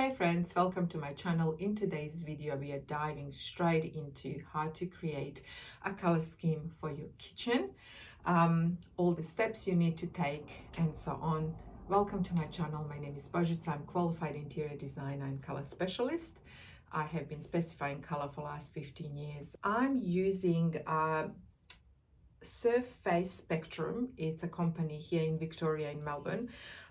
Hey friends, welcome to my channel. In today's video we are diving straight into how to create a color scheme for your kitchen, all the steps you need to take and so on. Welcome to my channel. My name is Beaumont. I'm qualified interior designer and color specialist. I have been specifying color for the last 15 years. I'm using Surface Spectrum. It's a company here in Victoria in Melbourne.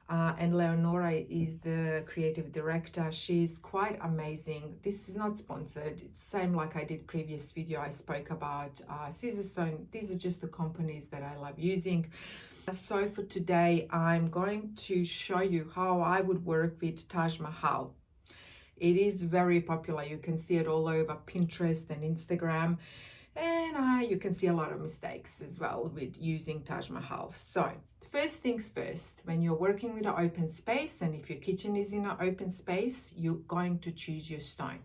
And Leonora is the creative director. She's quite amazing. This is not sponsored. It's same like I did previous video. I spoke about Scissorstone. These are just the companies that I love using. So for today, I'm going to show you how I would work with Taj Mahal. It is very popular. You can see it all over Pinterest and Instagram. And you can see a lot of mistakes as well with using Taj Mahal. So first things first, when you're working with an open space, and if your kitchen is in an open space, you're going to choose your stone.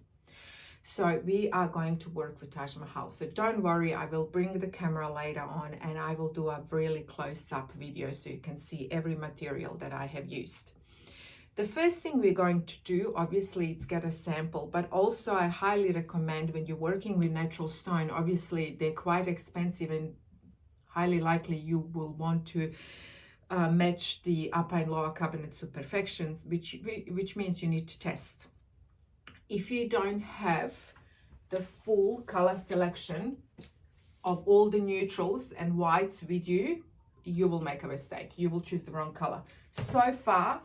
So we are going to work with Taj Mahal. So don't worry, I will bring the camera later on and I will do a really close-up video so you can see every material that I have used. The first thing we're going to do, obviously, it's get a sample, but also I highly recommend when you're working with natural stone, obviously they're quite expensive and highly likely you will want to match the upper and lower cabinets to perfections, which means you need to test. If you don't have the full color selection of all the neutrals and whites with you, you will make a mistake. You will choose the wrong color. So far,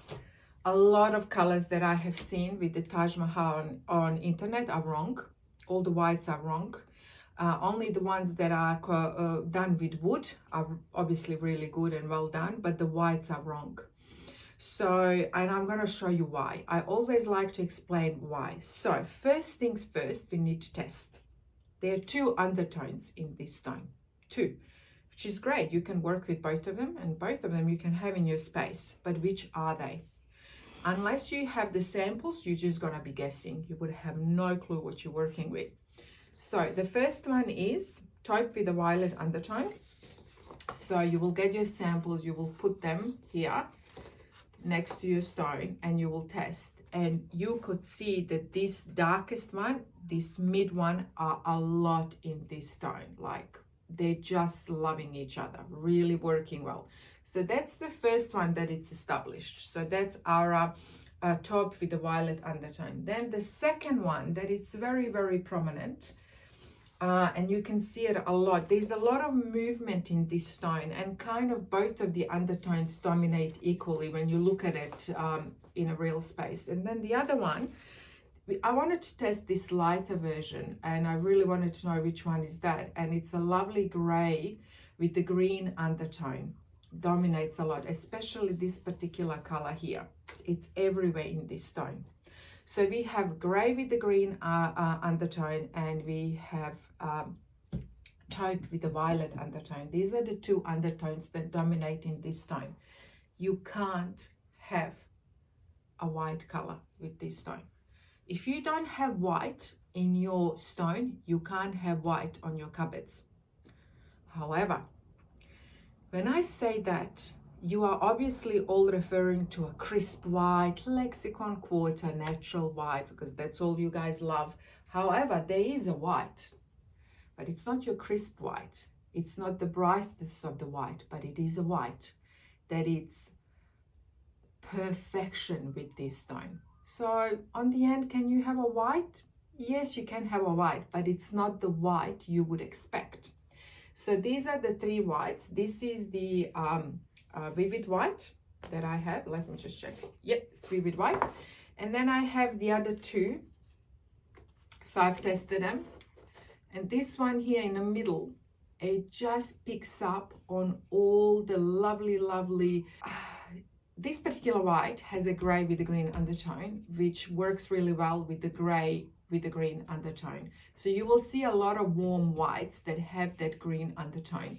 a lot of colors that I have seen with the Taj Mahal on internet are wrong. All the whites are wrong. Only the ones that are done with wood are obviously really good and well done, but the whites are wrong. So, and I'm going to show you why. I always like to explain why. So first things first, we need to test. There are two undertones in this stone, two, which is great. You can work with both of them, and both of them you can have in your space, but which are they? Unless you have the samples, you're just going to be guessing. You would have no clue what you're working with. So the first one is taupe with a violet undertone. So you will get your samples, you will put them here next to your stone and you will test. And you could see that this darkest one, this mid one, are a lot in this stone. Like they're just loving each other, really working well. So that's the first one that it's established. So that's our taupe with the violet undertone. Then the second one that it's very, very prominent, and you can see it a lot. There's a lot of movement in this stone, and kind of both of the undertones dominate equally when you look at it in a real space. And then the other one, I wanted to test this lighter version, and I really wanted to know which one is that. And it's a lovely gray with the green undertone. Dominates a lot, especially this particular color here. It's everywhere in this stone. So we have gray with the green undertone, and we have taupe with the violet undertone. These are the two undertones that dominate in this stone. You can't have a white color with this stone. If you don't have white in your stone, you can't have white on your cupboards. However, when I say that, you are obviously all referring to a crisp white, lexicon quarter, natural white, because that's all you guys love. However, there is a white, but it's not your crisp white. It's not the brightness of the white, but it is a white that it's perfection with this stone. So on the end, can you have a white? Yes, you can have a white, but it's not the white you would expect. So these are the three whites. This is the vivid white that I have. Let me just check. Yep, it's vivid white. And then I have the other two. So I've tested them. And this one here in the middle, it just picks up on all the lovely, lovely... This particular white has a gray with a green undertone, which works really well with the gray with the green undertone. So you will see a lot of warm whites that have that green undertone.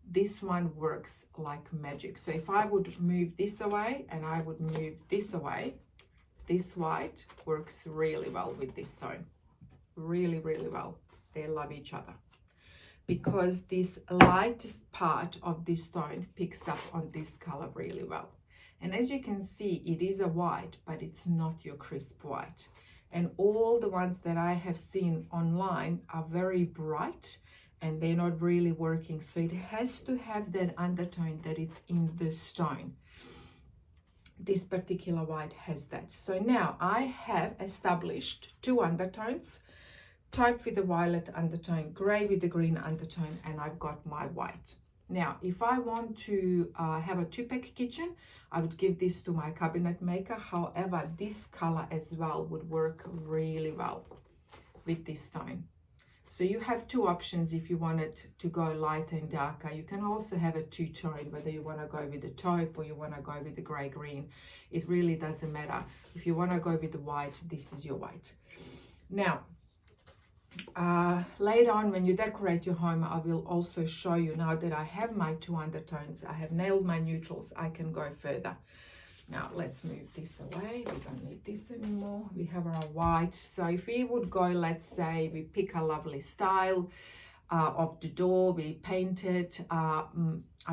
This one works like magic. So if I would move this away and I would move this away, this white works really well with this stone. Really, really well. They love each other. Because this lightest part of this stone picks up on this color really well. And as you can see, it is a white, but it's not your crisp white. And all the ones that I have seen online are very bright and they're not really working. So it has to have that undertone that it's in the stone. This particular white has that. So now I have established two undertones, taupe with the violet undertone, gray with the green undertone, and I've got my white. Now, if I want to have a two-pack kitchen, I would give this to my cabinet maker. However, this color as well would work really well with this stone. So you have two options if you want it to go lighter and darker. You can also have a two-tone, whether you want to go with the taupe or you want to go with the gray-green. It really doesn't matter. If you want to go with the white, this is your white. Now, later on when you decorate your home, I will also show you, now that I have my two undertones, I have nailed my neutrals, I can go further. Now let's move this away. We don't need this anymore. We have our white. So if we would go, let's say we pick a lovely style of the door, we paint it. I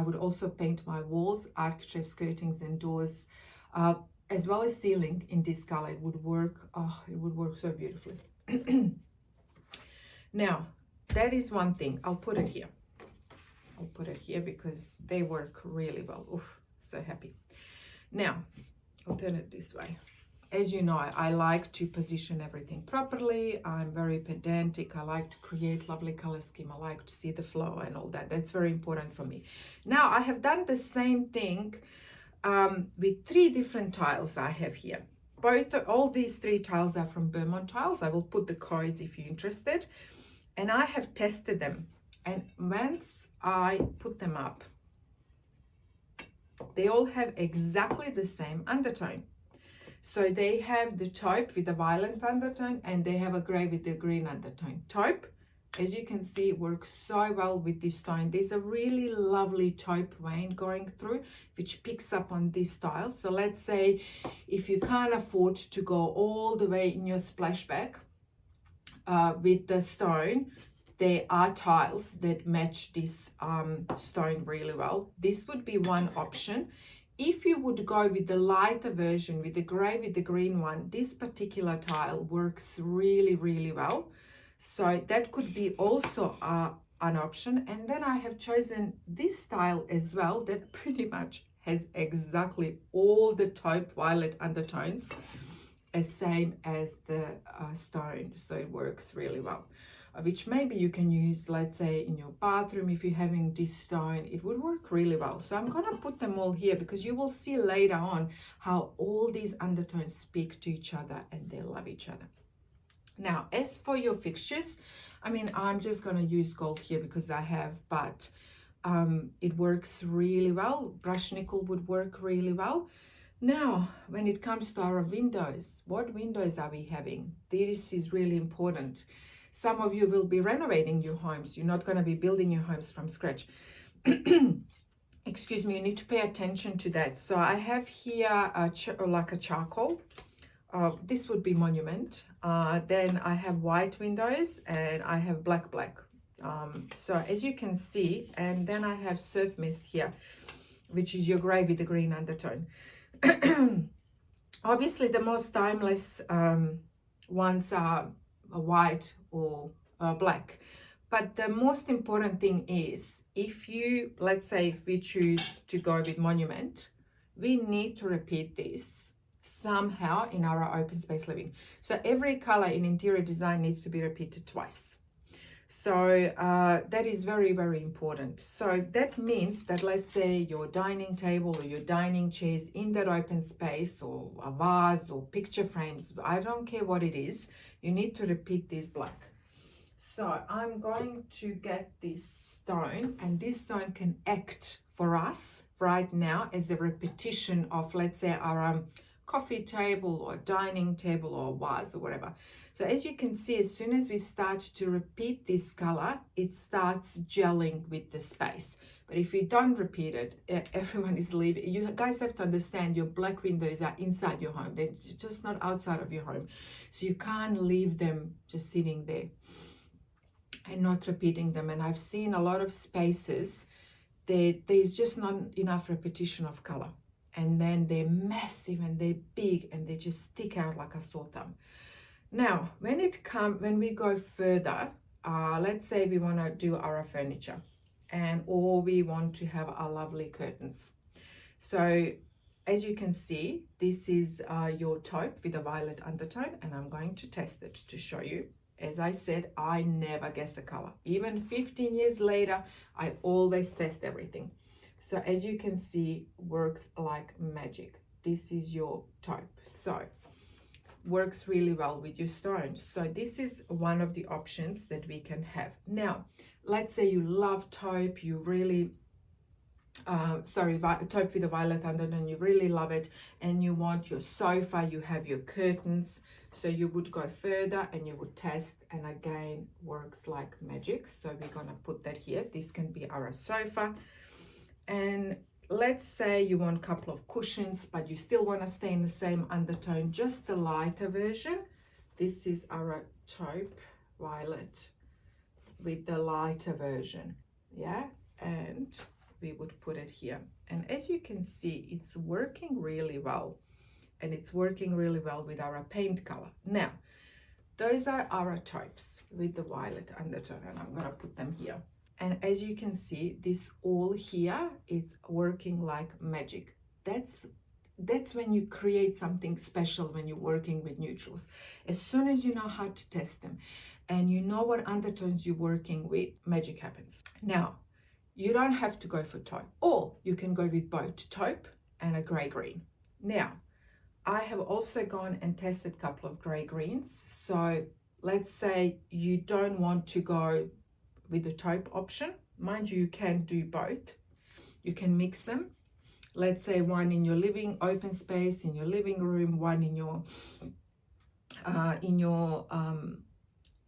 would also paint my walls, architrave skirtings and doors, as well as ceiling in this color. It would work. Oh, it would work so beautifully. Now, that is one thing. I'll put it here. I'll put it here because they work really well. Oof, so happy. Now, I'll turn it this way. As you know, I like to position everything properly. I'm very pedantic. I like to create lovely color scheme. I like to see the flow and all that. That's very important for me. Now, I have done the same thing with three different tiles I have here. All these three tiles are from Beaumont tiles. I will put the codes if you're interested. And I have tested them. And once I put them up, they all have exactly the same undertone. So they have the taupe with the violet undertone and they have a gray with the green undertone. Taupe, as you can see, works so well with this stone. There's a really lovely taupe vein going through which picks up on this style. So let's say if you can't afford to go all the way in your splashback with the stone, there are tiles that match this stone really well. This would be one option. If you would go with the lighter version, with the gray with the green one, this particular tile works really, really well. So that could be also an option. And then I have chosen this style as well that pretty much has exactly all the taupe violet undertones, as same as the stone. So it works really well. Which maybe you can use, let's say, in your bathroom. If you're having this stone, it would work really well. So I'm going to put them all here because you will see later on how all these undertones speak to each other and they love each other. Now, as for your fixtures, I mean, I'm just going to use gold here because I have, but it works really well. Brushed nickel would work really well. Now, when it comes to our windows, what windows are we having? This is really important. Some of you will be renovating your homes. You're not going to be building your homes from scratch. Excuse me, you need to pay attention to that. So I have here like a charcoal. This would be monument. Then I have white windows and I have black. So as you can see, and then I have surf mist here, which is your gray with the green undertone. Obviously, the most timeless ones are white or black, but the most important thing is, if you, let's say, if we choose to go with monument, we need to repeat this somehow in our open space living. So every color in interior design needs to be repeated twice. So that is very, very important. So that means that, let's say, your dining table or your dining chairs in that open space, or a vase or picture frames, I don't care what it is, you need to repeat this black. So I'm going to get this stone, and this stone can act for us right now as a repetition of, let's say, our coffee table or dining table or vase or whatever. So as you can see, as soon as we start to repeat this color, it starts gelling with the space. But if you don't repeat it, everyone is leaving. You guys have to understand, your black windows are inside your home. They're just not outside of your home. So you can't leave them just sitting there and not repeating them. And I've seen a lot of spaces that there's just not enough repetition of color. and then they're massive and they're big and they just stick out like a sore thumb. Now, when we go further, let's say we want to do our furniture, or we want to have our lovely curtains. So as you can see, this is your taupe with a violet undertone, and I'm going to test it to show you. As I said, I never guess a color. Even 15 years later, I always test everything. So as you can see, works like magic. This is your taupe. So works really well with your stones. So this is one of the options that we can have. Now, let's say you love taupe, you really taupe with a violet undertone, you really love it, and you want your sofa, you have your curtains, so you would go further and you would test, and again, works like magic. So we're gonna put that here. This can be our sofa. And let's say you want a couple of cushions, but you still want to stay in the same undertone, just the lighter version. This is our taupe violet with the lighter version, yeah, and we would put it here. And as you can see, it's working really well, and it's working really well with our paint color. Now, those are our taupes with the violet undertone, and I'm gonna put them here. And as you can see, this all here, it's working like magic. That's when you create something special when you're working with neutrals. As soon as you know how to test them and you know what undertones you're working with, magic happens. Now, you don't have to go for taupe, or you can go with both taupe and a gray green. Now, I have also gone and tested a couple of gray greens. So let's say you don't want to go with the taupe option. Mind you, you can do both. You can mix them. Let's say one in your living open space, in your living room, one in your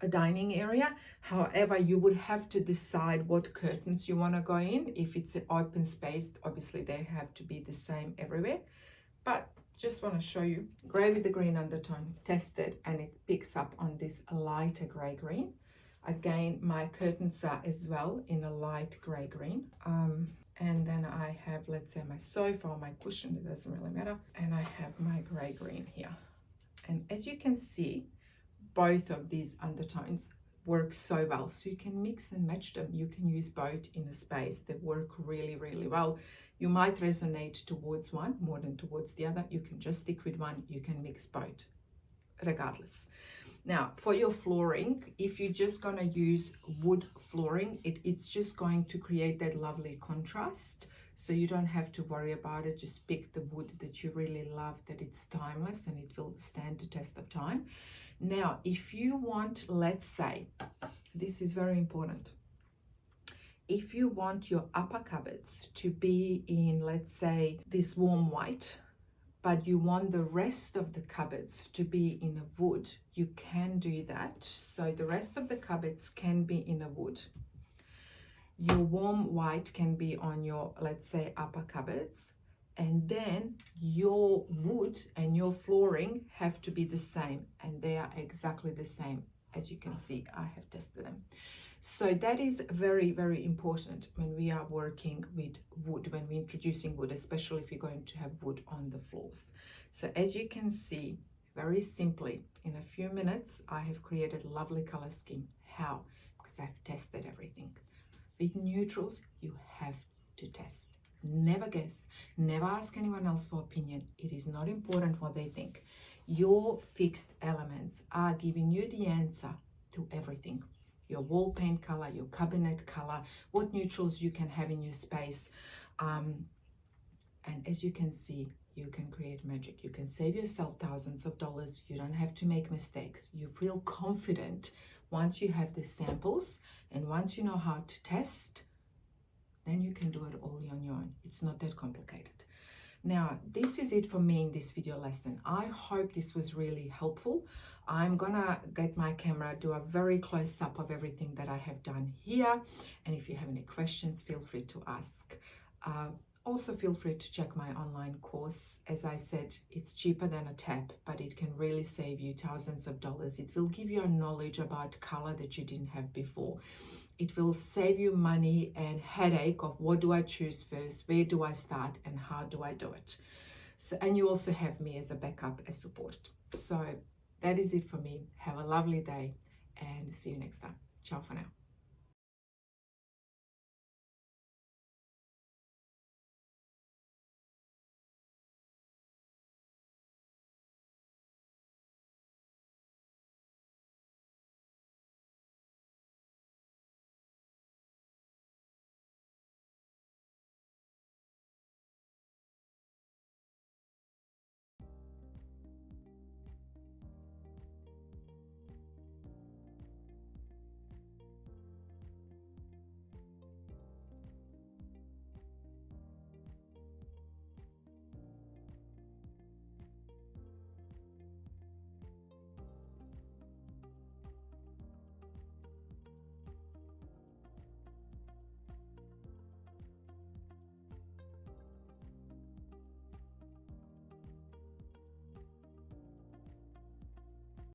dining area. However, you would have to decide what curtains you want to go in. If it's an open space, obviously they have to be the same everywhere. But just want to show you, gray with the green undertone, tested, and it picks up on this lighter gray green. Again, my curtains are as well in a light gray green. And then I have, let's say, my sofa or my cushion, it doesn't really matter. And I have my gray green here. And as you can see, both of these undertones work so well. So you can mix and match them. You can use both in a space. They work really, really well. You might resonate towards one more than towards the other. You can just stick with one. You can mix both, regardless. Now, for your flooring, if you're just going to use wood flooring, it's just going to create that lovely contrast. So you don't have to worry about it. Just pick the wood that you really love, that it's timeless and it will stand the test of time. Now, if you want, let's say, this is very important. If you want your upper cupboards to be in, let's say, this warm white, but you want the rest of the cupboards to be in a wood, you can do that. So the rest of the cupboards can be in a wood. Your warm white can be on your, let's say, upper cupboards, and then your wood and your flooring have to be the same, and they are exactly the same. As you can see, I have tested them. So that is very, very important when we are working with wood, when we're introducing wood, especially if you're going to have wood on the floors. So as you can see, very simply, in a few minutes, I have created a lovely color scheme. How? Because I've tested everything. With neutrals, you have to test. Never guess. Never ask anyone else for opinion. It is not important what they think. Your fixed elements are giving you the answer to everything. Your wall paint color, your cabinet color, what neutrals you can have in your space. And as you can see, you can create magic. You can save yourself thousands of dollars. You don't have to make mistakes. You feel confident once you have the samples, and once you know how to test, then you can do it all on your own. It's not that complicated. Now, this is it for me in this video lesson. I hope this was really helpful. I'm gonna get my camera, do a very close up of everything that I have done here. And if you have any questions, feel free to ask. Also feel free to check my online course. As I said, it's cheaper than a tab, but it can really save you thousands of dollars. It will give you a knowledge about color that you didn't have before. It will save you money and headache of what do I choose first, where do I start, and how do I do it. So, and you also have me as a backup, as support. So that is it for me. Have a lovely day and see you next time. Ciao for now.